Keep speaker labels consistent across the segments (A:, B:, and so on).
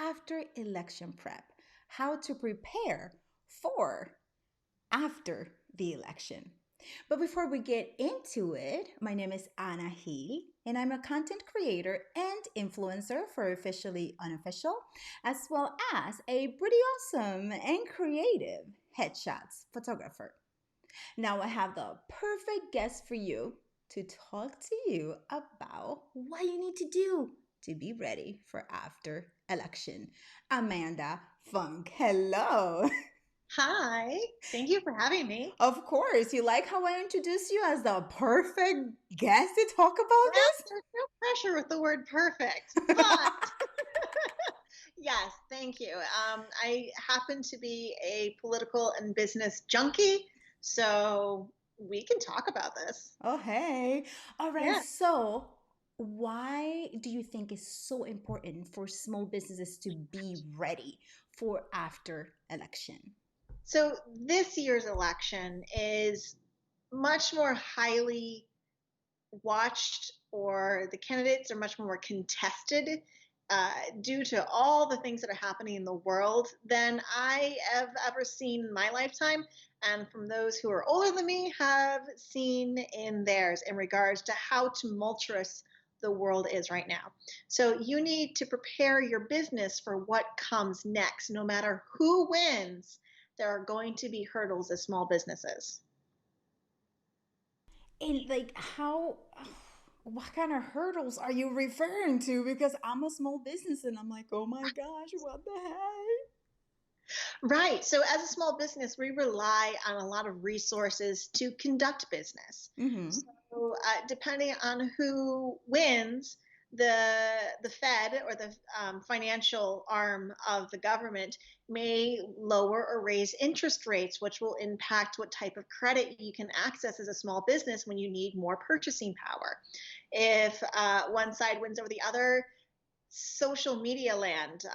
A: after election prep, how to prepare for after the election. But before we get into it, my name is Anna Healy, and I'm a content creator and influencer for Officially Unofficial, as well as a pretty awesome and creative headshots photographer. Now I have the perfect guest for you to talk to you about what you need to do to be ready for after election. Amanda Funk, hello.
B: Hi, thank you for having me.
A: Of course, you like how I introduced you as the perfect guest to talk about
B: Well,
A: this?
B: there's no pressure with the word perfect, but yes, thank you. I happen to be a political and business junkie, so we can talk about this.
A: Oh, hey. All right.
B: Yeah.
A: So, why do you think it's so important for small businesses to be ready for after election?
B: So this year's election is much more highly watched, or the candidates are much more contested due to all the things that are happening in the world than I have ever seen in my lifetime, and from those who are older than me have seen in theirs in regards to how tumultuous the world is right now. So you need to prepare your business for what comes next. No matter who wins, there are going to be hurdles as small businesses.
A: And like how what kind of hurdles are you referring to? Because I'm a small business and I'm like, oh my gosh, what the heck?
B: Right. So, as a small business, we rely on a lot of resources to conduct business.
A: Mm-hmm.
B: So, depending on who wins, the Fed or the financial arm of the government may lower or raise interest rates, which will impact what type of credit you can access as a small business when you need more purchasing power. If one side wins over the other, social media land,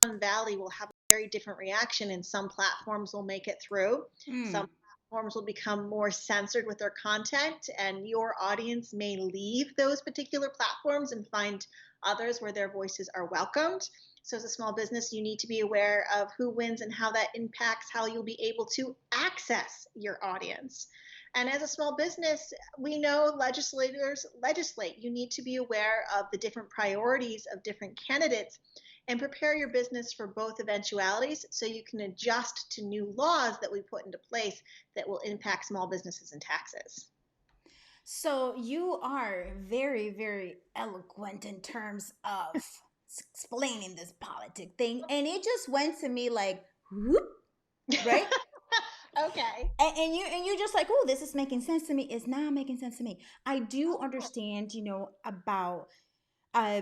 B: Silicon Valley will have a very different reaction, and some platforms will make it through. Some
A: Mm.
B: platforms will become more censored with their content, and your audience may leave those particular platforms and find others where their voices are welcomed. So, as a small business, you need to be aware of who wins and how that impacts how you'll be able to access your audience. And as a small business, we know legislators legislate. You need to be aware of the different priorities of different candidates and prepare your business for both eventualities so you can adjust to new laws that we put into place that will impact small businesses and taxes.
A: So you are very, very eloquent in terms of explaining this politic thing, and it just went to me like, whoop, right?
B: Okay.
A: And you're just like, oh, this is making sense to me. It's not making sense to me. I do understand, about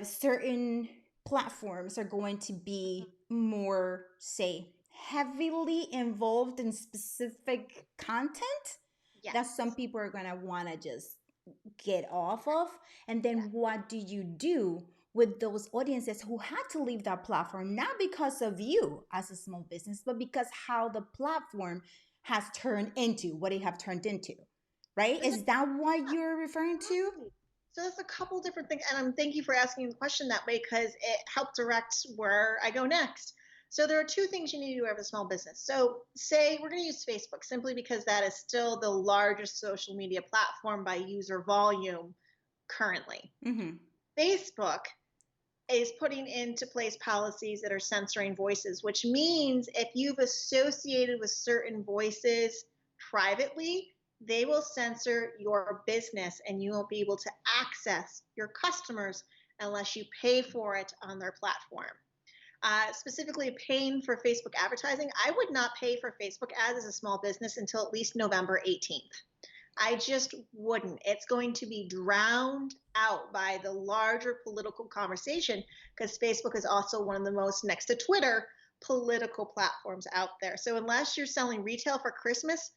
A: certain platforms are going to be more, say, heavily involved in specific content that
B: Yes.
A: some people are going to want to just get off of. And
B: Yes.
A: then what do you do with those audiences who had to leave that platform, not because of you as a small business, but because how the platform has turned into what it have turned into, right?
B: There's a
A: Is that what you're referring to?
B: Right. So there's a couple different things, and thank you for asking the question that way because it helped direct where I go next. So there are two things you need to do as a small business. So say we're going to use Facebook simply because that is still the largest social media platform by user volume currently.
A: Mm-hmm.
B: Facebook is putting into place policies that are censoring voices, which means if you've associated with certain voices privately, they will censor your business and you won't be able to access your customers unless you pay for it on their platform. Specifically, paying for Facebook advertising, I would not pay for Facebook ads as a small business until at least November 18th. I just wouldn't. It's going to be drowned out by the larger political conversation because Facebook is also one of the most, next to Twitter, political platforms out there. So unless you're selling retail for Christmas,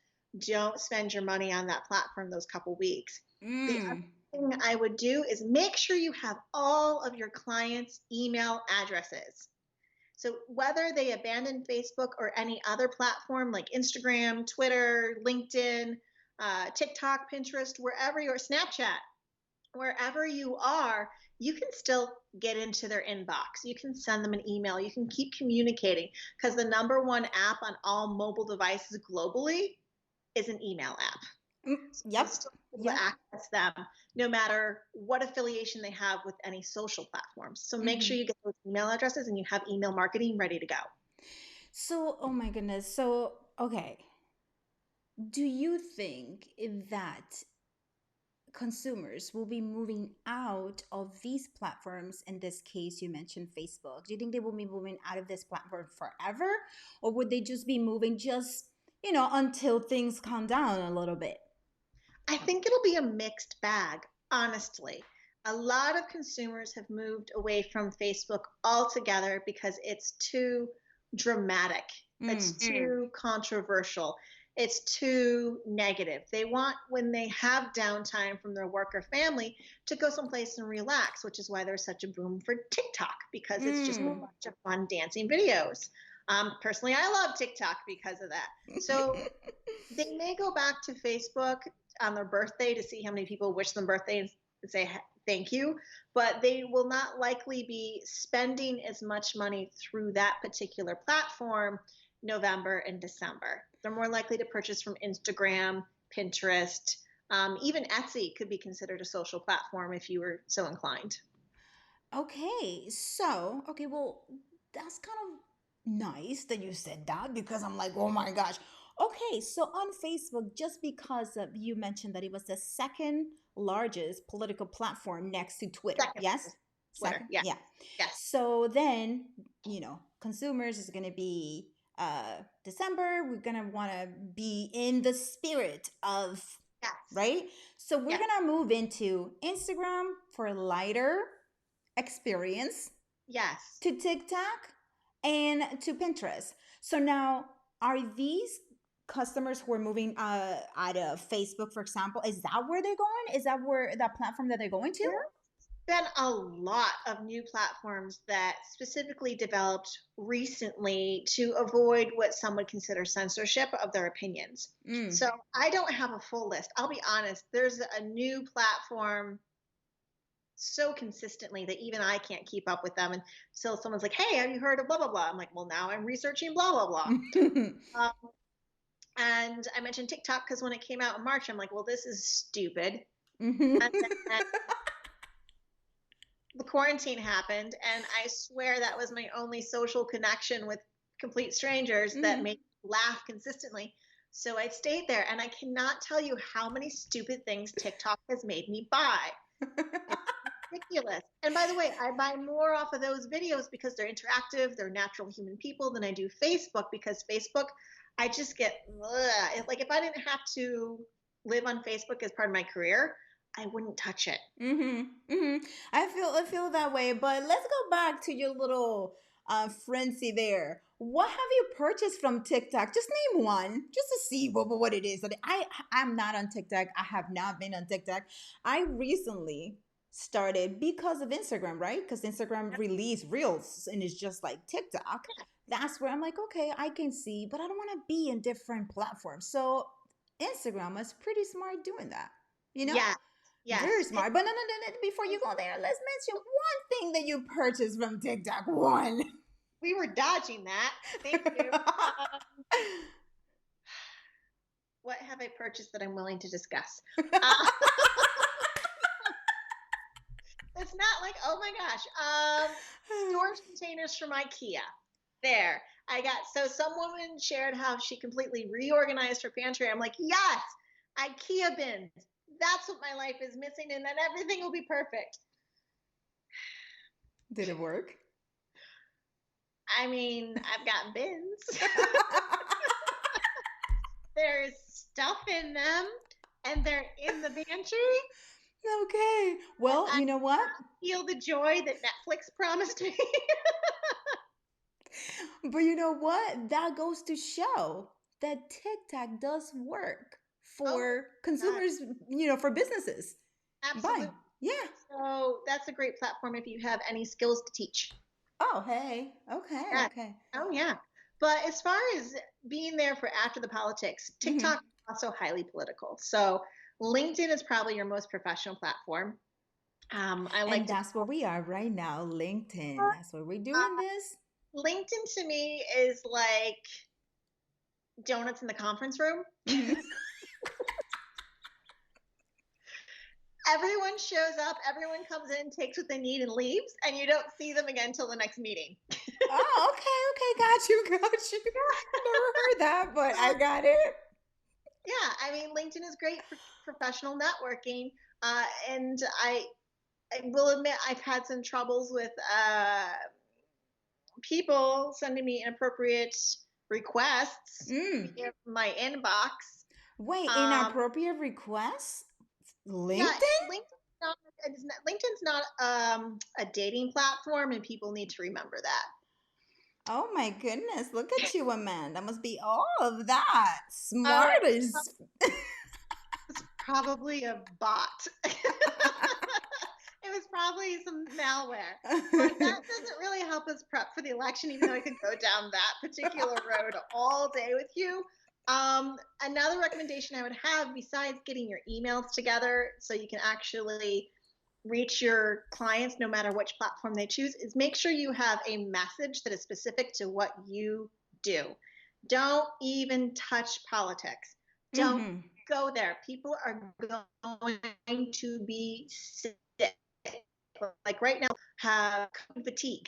B: don't spend your money on that platform those couple weeks. The other
A: Mm.
B: thing I would do is make sure you have all of your clients' email addresses. So whether they abandon Facebook or any other platform like Instagram, Twitter, LinkedIn, TikTok, Pinterest, wherever you're, Snapchat, wherever you are, you can still get into their inbox. You can send them an email. You can keep communicating because the number one app on all mobile devices globally is an email app. So you'll
A: Yep.
B: still be able
A: Yep.
B: to access them no matter what affiliation they have with any social platforms. So make sure you get those email addresses and you have email marketing ready to go.
A: So, oh my goodness. So, okay. Do you think that consumers will be moving out of these platforms? In this case, you mentioned Facebook. Do you think they will be moving out of this platform forever? Or would they just be moving until things calm down a little bit?
B: I think it'll be a mixed bag, honestly. A lot of consumers have moved away from Facebook altogether because it's too dramatic, it's too controversial, it's too negative. They want, when they have downtime from their work or family, to go someplace and relax, which is why there's such a boom for TikTok because it's just a bunch of fun dancing videos. Personally, I love TikTok because of that. So they may go back to Facebook on their birthday to see how many people wish them birthday and say thank you, but they will not likely be spending as much money through that particular platform November and December. They're more likely to purchase from Instagram, Pinterest, even Etsy could be considered a social platform if you were so inclined.
A: Okay, well, that's kind of nice that you said that because I'm like, oh my gosh. Okay, so on Facebook, just because you mentioned that it was the second largest political platform next to Twitter,
B: Second,
A: yes?
B: Twitter,
A: Second?
B: yeah,
A: Yeah.
B: yes,
A: So then, consumers is going to be December. We're going to want to be in the spirit of,
B: yes,
A: right? So we're
B: yes,
A: going to move into Instagram for lighter experience,
B: yes.
A: to TikTok, and to Pinterest. So now, are these customers who are moving out of Facebook, for example, is that where they're going? Is that where that platform that they're going to?
B: There been a lot of new platforms that specifically developed recently to avoid what some would consider censorship of their opinions. So I don't have a full list. I'll be honest, there's a new platform so consistently that even I can't keep up with them. And so someone's like, hey, have you heard of blah, blah, blah? I'm like, well, now I'm researching blah, blah, blah. Um, and I mentioned TikTok because when it came out in March, I'm like, well, this is stupid. And then the quarantine happened, and I swear that was my only social connection with complete strangers that made me laugh consistently. So I stayed there, and I cannot tell you how many stupid things TikTok has made me buy. It's ridiculous. And by the way, I buy more off of those videos because they're interactive, they're natural human people than I do Facebook because Facebook, I just get like if I didn't have to live on Facebook as part of my career, I wouldn't touch it.
A: I feel that way, but let's go back to your little frenzy there. What have you purchased from TikTok? Just name one, just to see what it is. I'm not on TikTok. I have not been on TikTok. I recently started because of Instagram, right? Because Instagram released reels and it's just like TikTok. That's where I'm like, okay, I can see, but I don't want to be in different platforms. So Instagram was pretty smart doing that. You know?
B: Yeah.
A: Very
B: Yes.
A: smart. But no, before you go there, let's mention one thing that you purchased from TikTok. One.
B: We were dodging that. Thank you. What have I purchased that I'm willing to discuss? It's not like, oh my gosh. Storage containers from IKEA. There. I got, so some woman shared how she completely reorganized her pantry. I'm like, yes, IKEA bins. That's what my life is missing, and then everything will be perfect.
A: Did it work?
B: I mean, I've got bins. There's stuff in them, and they're in the pantry.
A: Okay. Well,
B: I
A: you know what?
B: feel the joy that Netflix promised me.
A: But you know what? That goes to show that TikTok does work
B: Oh,
A: for
B: God.
A: consumers, for businesses.
B: Absolutely.
A: Bye. Yeah.
B: So that's a great platform if you have any skills to teach.
A: Oh, hey. Okay.
B: Yeah.
A: Okay.
B: Oh, yeah. But as far as being there for after the politics, TikTok is also highly political. So LinkedIn is probably your most professional platform. I like
A: And
B: to
A: that's where we are right now, LinkedIn. That's where we're doing this.
B: LinkedIn to me is like donuts in the conference room.
A: Mhm.
B: Everyone shows up, everyone comes in, takes what they need, and leaves, and you don't see them again until the next meeting.
A: Oh, okay, got you, got you. Never heard that, but I got it.
B: Yeah, I mean, LinkedIn is great for professional networking, and I will admit I've had some troubles with people sending me inappropriate requests
A: Mm.
B: via my inbox.
A: Wait,
B: Um,
A: inappropriate requests?
B: yeah,
A: LinkedIn?
B: LinkedIn's not a dating platform, and people need to remember that.
A: Oh my goodness, look at you, Amanda. That must be all of that.
B: Oh,
A: Smart as.
B: it's probably a bot. It was probably some malware. But that doesn't really help us prep for the election, even though I could go down that particular road all day with you. Another recommendation I would have, besides getting your emails together so you can actually reach your clients no matter which platform they choose, is make sure you have a message that is specific to what you do. Don't even touch politics. Don't
A: Hmm.
B: go there. People are going to be sick. Like right now, have fatigue.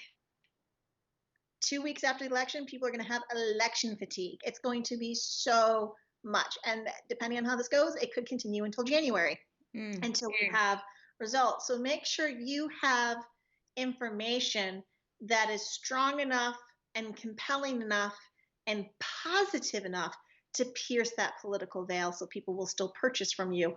B: 2 weeks after the election, people are going to have election fatigue. It's going to be so much. And depending on how this goes, it could continue until January, until we have results. So make sure you have information that is strong enough and compelling enough and positive enough to pierce that political veil so people will still purchase from you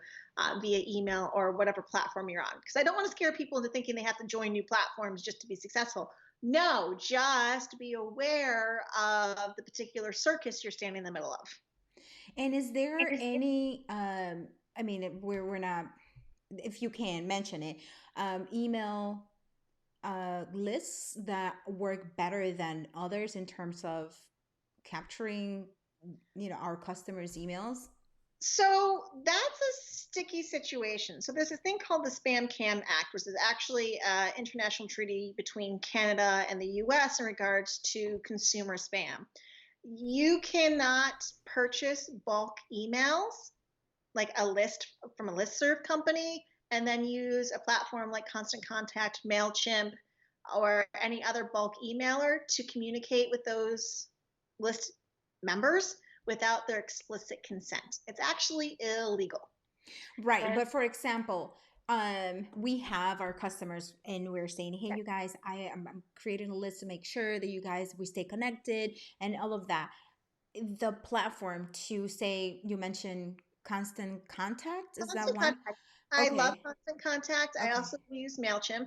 B: via email or whatever platform you're on. Because I don't want to scare people into thinking they have to join new platforms just to be successful. No, just be aware of the particular circus you're standing in the middle of.
A: And is there any, I mean, we're not, if you can mention it, email lists that work better than others in terms of capturing, our customers' emails?
B: So that's a sticky situation. So there's a thing called the Spamcam Act, which is actually an international treaty between Canada and the US in regards to consumer spam. You cannot purchase bulk emails like a list from a listserv company and then use a platform like Constant Contact, MailChimp, or any other bulk emailer to communicate with those list members without their explicit consent. It's actually illegal.
A: Right. But for example, we have our customers and we're saying, hey, you guys, I'm creating a list to make sure that you guys, we stay connected and all of that. The platform to say, you mentioned Constant Contact, is that
B: Constant
A: one?
B: Contact. I love
A: Okay.
B: Constant Contact. I
A: Okay.
B: also use MailChimp.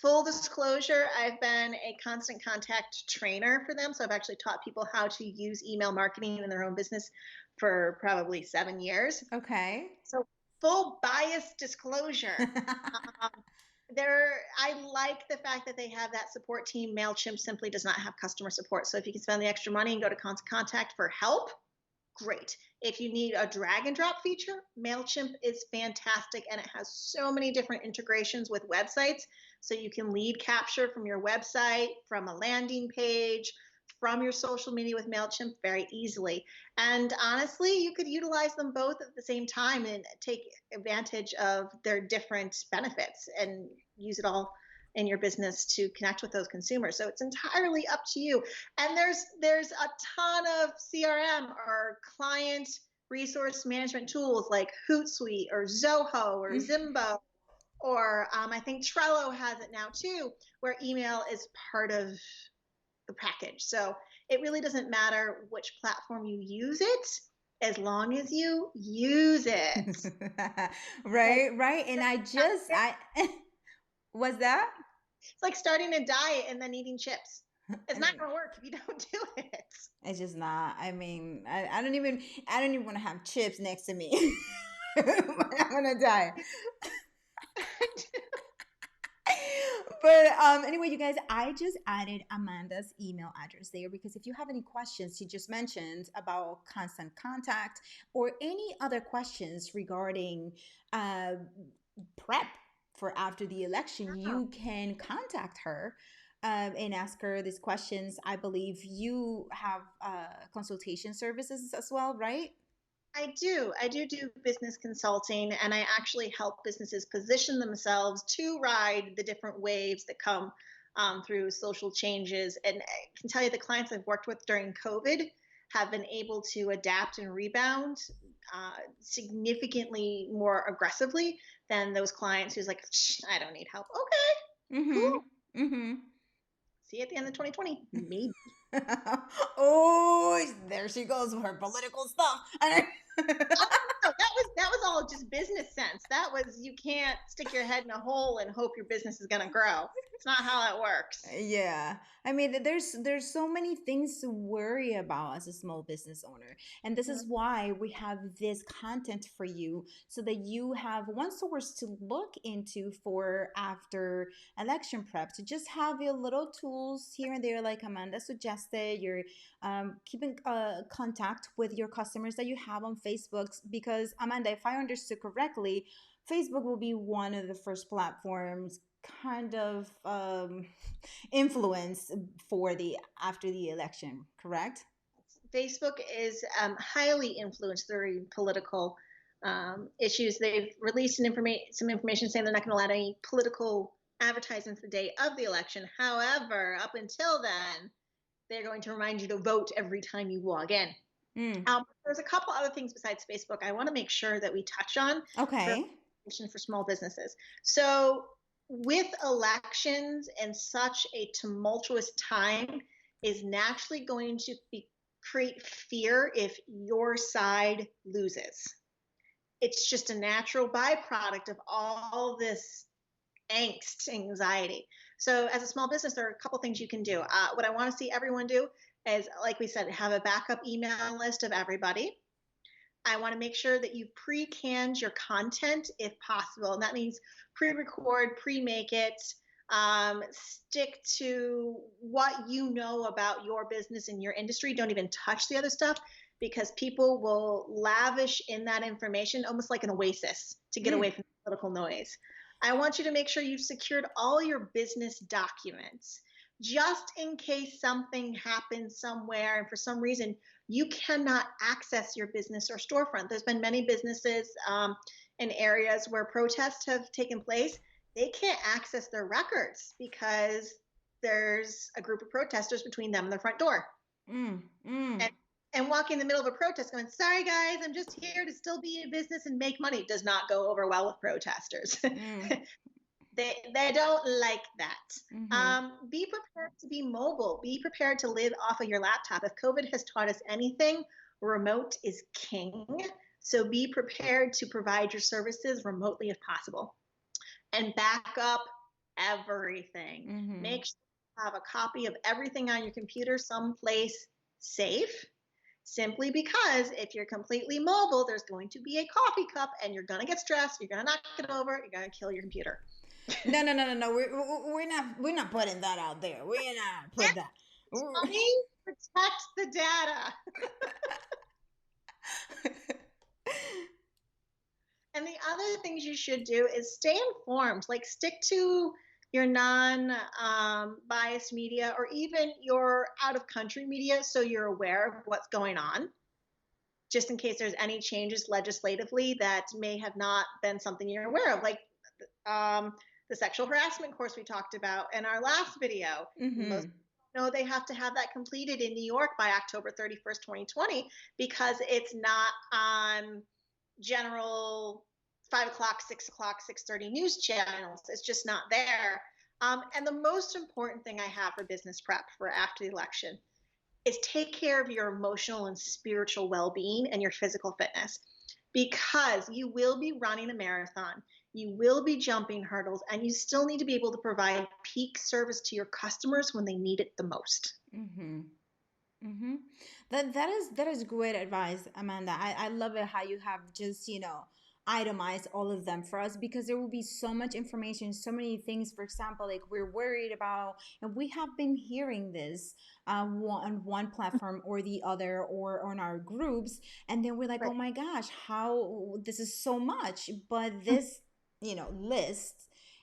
B: Full disclosure, I've been a Constant Contact trainer for them. So I've actually taught people how to use email marketing in their own business for probably 7 years.
A: Okay.
B: So full bias disclosure. Um, I like the fact that they have that support team. MailChimp simply does not have customer support. So if you can spend the extra money and go to Constant Contact for help, great. If you need a drag and drop feature, MailChimp is fantastic and it has so many different integrations with websites. So you can lead capture from your website, from a landing page, from your social media with MailChimp very easily. And honestly, you could utilize them both at the same time and take advantage of their different benefits and use it all in your business to connect with those consumers. So it's entirely up to you. And there's a ton of CRM or client resource management tools like Hootsuite or Zoho or Zimbo, or I think Trello has it now too, where email is part of the package. So it really doesn't matter which platform you use it, as long as you use it.
A: Right, right. And I was that?
B: It's like starting a diet and then eating chips. It's
A: I
B: not
A: mean,
B: going to work if you don't do it.
A: it's just not. I mean, I don't even want to have chips next to me. I'm gonna die. But anyway, you guys, I just added Amanda's email address there because if you have any questions she just mentioned about Constant Contact or any other questions regarding uh, prep for after the election,
B: Yeah.
A: you can contact her and ask her these questions. I believe you have consultation services as well, right?
B: I do. I do business consulting, and I actually help businesses position themselves to ride the different waves that come through social changes. And I can tell you the clients I've worked with during COVID have been able to adapt and rebound significantly more aggressively than those clients who's like, I don't need help. Okay,
A: Mm-hmm.
B: cool.
A: Mm-hmm.
B: See you at the end of 2020. Maybe.
A: Oh, there she goes with her political stuff.
B: No, that was all just business sense. That was you can't stick your head in a hole and hope your business is going to grow. It's not how that works.
A: Yeah. I mean, there's so many things to worry about as a small business owner. And this is
B: Mhm.
A: why we have this content for you so that you have one source to look into for after election prep, to just have your little tools here and there, like Amanda suggested. You're keeping contact with your customers that you have on Facebook, because Amanda, if I understood correctly, Facebook will be one of the first platforms kind of influence for the after the election, correct?
B: Facebook is highly influenced during political issues. They've released some information saying they're not going to allow any political advertisements the day of the election. However, up until then, they're going to remind you to vote every time you log in.
A: Mm.
B: There's a couple other things besides Facebook I want to make sure that we touch on for
A: Okay.
B: small businesses. So, with elections and such a tumultuous time, is naturally going to create fear if your side loses. It's just a natural byproduct of all this angst, anxiety. So, as a small business, there are a couple things you can do. What I want to see everyone do is, like we said, have a backup email list of everybody. I want to make sure that you've pre-canned your content if possible. And that means pre-record, pre-make it, stick to what you know about your business and your industry. Don't even touch the other stuff because people will lavish in that information almost like an oasis to get away
A: Mm.
B: from the political noise. I want you to make sure you've secured all your business documents just in case something happens somewhere and for some reason you cannot access your business or storefront. There's been many businesses in areas where protests have taken place. They can't access their records because there's a group of protesters between them and their front door.
A: Mm. Mm.
B: And, and walking in the middle of a protest going, sorry guys, I'm just here to still be in business and make money does not go over well with protesters.
A: Mm.
B: They don't like that.
A: Mm-hmm.
B: Be prepared to be mobile. Be prepared to live off of your laptop. If COVID has taught us anything, remote is king. So be prepared to provide your services remotely if possible. And back up everything.
A: Mm-hmm.
B: Make sure you have a copy of everything on your computer someplace safe. Simply because if you're completely mobile, there's going to be a coffee cup and you're going to get stressed. You're going to knock it over. You're going to kill your computer.
A: No, no, no, no, no. We're not putting that out there. We're not put that.
B: Money, protect the data. And the other things you should do is stay informed. Like stick to your non-biased media or even your out-of-country media so you're aware of what's going on, just in case there's any changes legislatively that may have not been something you're aware of. Like the sexual harassment course we talked about in our last video. Most
A: Mm-hmm.
B: know they have to have that completed in New York by October 31st, 2020, because it's not on general 5 o'clock, 6 o'clock, 6:30 news channels. It's just not there. And the most important thing I have for business prep for after the election is take care of your emotional and spiritual well-being and your physical fitness, because you will be running a marathon, you will be jumping hurdles, and you still need to be able to provide peak service to your customers when they need it the most.
A: Mm-hmm. Mm-hmm. That is great advice, Amanda. I love it how you have just, itemized all of them for us, because there will be so much information, so many things. For example, like we're worried about, and we have been hearing this on one platform or the other, or on our groups, and then we're like, oh
B: Right.
A: my gosh, how this is so much, but this list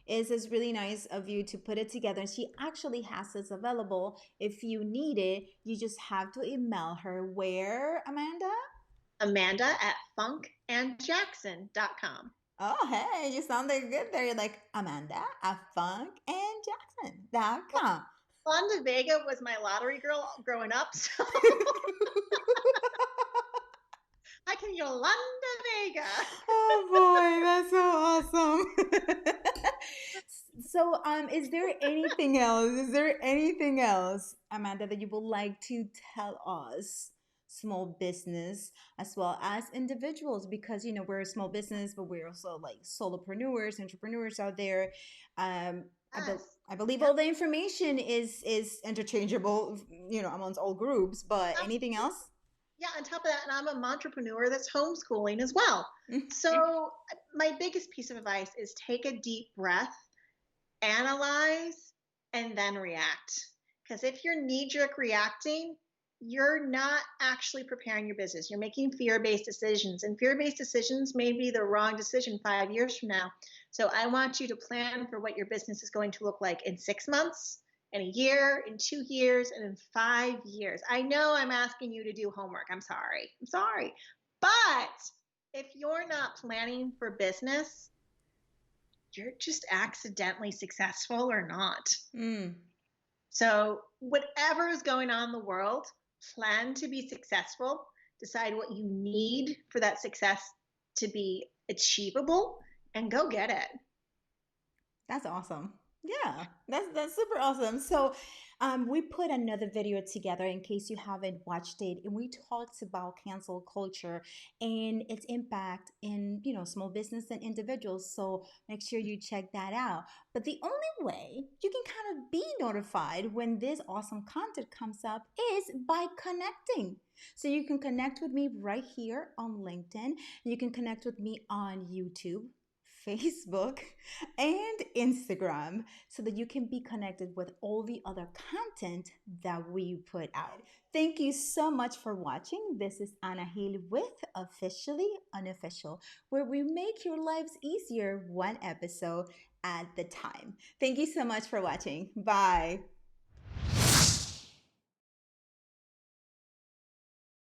A: It's really nice of you to put it together. And she actually has this available. If you need it, you just have to email her. Where, Amanda?
B: Amanda at funkandjackson.com.
A: Oh, hey, you sounded good there. You're like Amanda at funkandjackson.com.
B: Wanda Vega was my lottery girl growing up, so I can Yolanda Vega.
A: Oh boy, that's so awesome. So, is there anything else? Is there anything else, Amanda, that you would like to tell us? Small business as well as individuals, because we're a small business, but we're also like solopreneurs, entrepreneurs out there. Um, I, be-
B: Yes.
A: I believe all
B: Yep.
A: the information is interchangeable, amongst all groups. But anything
B: Absolutely.
A: else?
B: Yeah, on top of that, and I'm a entrepreneur that's homeschooling as well. So, my biggest piece of advice is take a deep breath, analyze, and then react. Because if you're knee jerk reacting, you're not actually preparing your business. You're making fear based decisions, and fear based decisions may be the wrong decision 5 years from now. So, I want you to plan for what your business is going to look like in 6 months, in a year, in 2 years, and in 5 years. I know I'm asking you to do homework. I'm sorry. I'm sorry. But if you're not planning for business, you're just accidentally successful or not.
A: Mm.
B: So, whatever is going on in the world, plan to be successful, decide what you need for that success to be achievable, and go get it.
A: That's awesome. Yeah, that's super awesome. So, we put another video together in case you haven't watched it, and we talked about cancel culture and its impact in small business and individuals. So make sure you check that out. But the only way you can kind of be notified when this awesome content comes up is by connecting. So you can connect with me right here on LinkedIn. You can connect with me on YouTube, Facebook, and Instagram so that you can be connected with all the other content that we put out. Thank you so much for watching. This is Anna Hill with Officially Unofficial, where we make your lives easier one episode at the time. Thank you so much for watching. Bye.